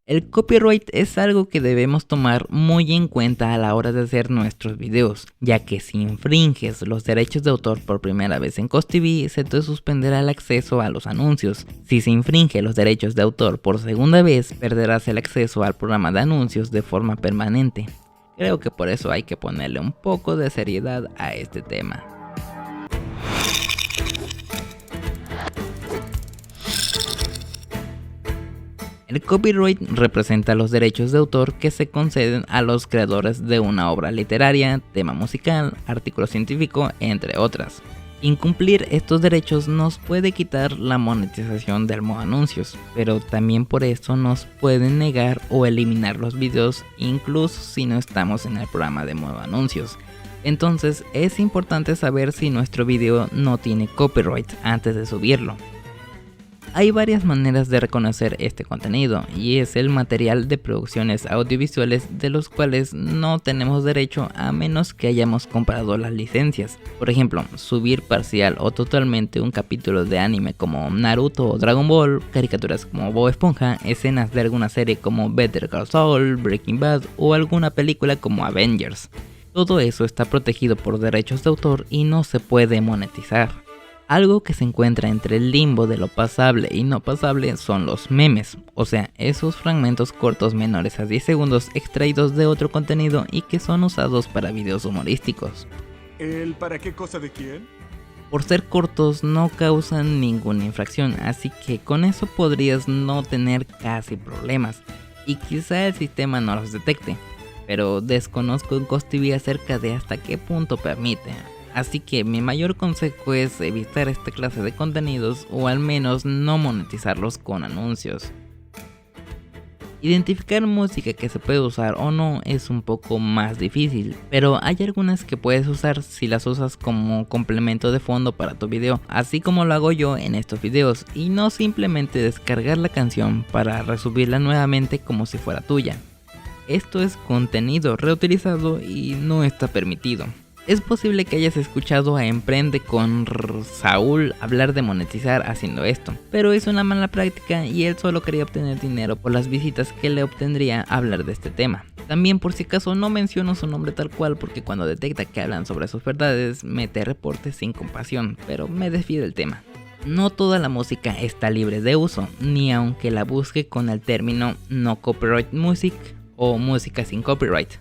El copyright es algo que debemos tomar muy en cuenta a la hora de hacer nuestros videos, ya que si infringes los derechos de autor por primera vez en CostTV, se te suspenderá el acceso a los anuncios. Si se infringe los derechos de autor por segunda vez, perderás el acceso al programa de anuncios de forma permanente. Creo que por eso hay que ponerle un poco de seriedad a este tema. El copyright representa los derechos de autor que se conceden a los creadores de una obra literaria, tema musical, artículo científico, entre otras. Incumplir estos derechos nos puede quitar la monetización del modo anuncios, pero también por eso nos pueden negar o eliminar los videos incluso si no estamos en el programa de modo anuncios. Entonces es importante saber si nuestro video no tiene copyright antes de subirlo. Hay varias maneras de reconocer este contenido y es el material de producciones audiovisuales de los cuales no tenemos derecho a menos que hayamos comprado las licencias. Por ejemplo, subir parcial o totalmente un capítulo de anime como Naruto o Dragon Ball, caricaturas como Bob Esponja, escenas de alguna serie como Better Call Saul, Breaking Bad o alguna película como Avengers. Todo eso está protegido por derechos de autor y no se puede monetizar. Algo que se encuentra entre el limbo de lo pasable y no pasable son los memes, o sea, esos fragmentos cortos menores a 10 segundos extraídos de otro contenido y que son usados para videos humorísticos. ¿El para qué cosa de quién? Por ser cortos no causan ninguna infracción, así que con eso podrías no tener casi problemas, y quizá el sistema no los detecte, pero desconozco en CostTV acerca de hasta qué punto permite. Así que mi mayor consejo es evitar esta clase de contenidos o al menos no monetizarlos con anuncios. Identificar música que se puede usar o no es un poco más difícil, pero hay algunas que puedes usar si las usas como complemento de fondo para tu video, así como lo hago yo en estos videos, y no simplemente descargar la canción para resubirla nuevamente como si fuera tuya. Esto es contenido reutilizado y no está permitido. Es posible que hayas escuchado a Emprende con Saúl hablar de monetizar haciendo esto, pero es una mala práctica y él solo quería obtener dinero por las visitas que le obtendría hablar de este tema. También por si acaso no menciono su nombre tal cual porque cuando detecta que hablan sobre sus verdades mete reportes sin compasión, pero me desvío del tema. No toda la música está libre de uso, ni aunque la busque con el término no copyright music o música sin copyright.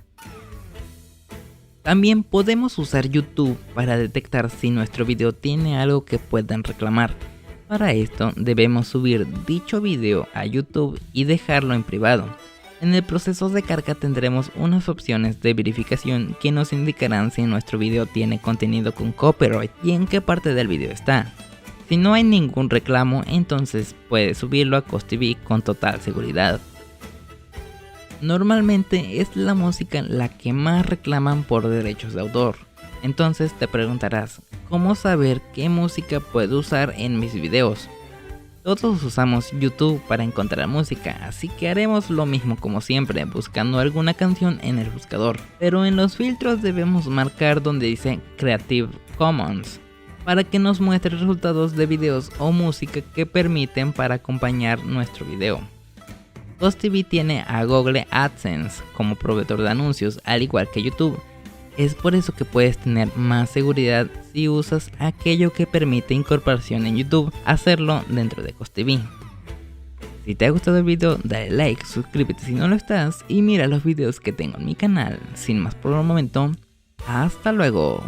También podemos usar YouTube para detectar si nuestro video tiene algo que puedan reclamar. Para esto debemos subir dicho video a YouTube y dejarlo en privado. En el proceso de carga tendremos unas opciones de verificación que nos indicarán si nuestro video tiene contenido con copyright y en qué parte del video está. Si no hay ningún reclamo, entonces puedes subirlo a CostTV con total seguridad. Normalmente es la música la que más reclaman por derechos de autor. Entonces te preguntarás, ¿cómo saber qué música puedo usar en mis videos? Todos usamos YouTube para encontrar música, así que haremos lo mismo como siempre, buscando alguna canción en el buscador. Pero en los filtros debemos marcar donde dice Creative Commons, para que nos muestre resultados de videos o música que permiten para acompañar nuestro video. CostTV tiene a Google AdSense como proveedor de anuncios, al igual que YouTube. Es por eso que puedes tener más seguridad si usas aquello que permite incorporación en YouTube, hacerlo dentro de CostTV. Si te ha gustado el video, dale like, suscríbete si no lo estás y mira los videos que tengo en mi canal. Sin más por el momento, hasta luego.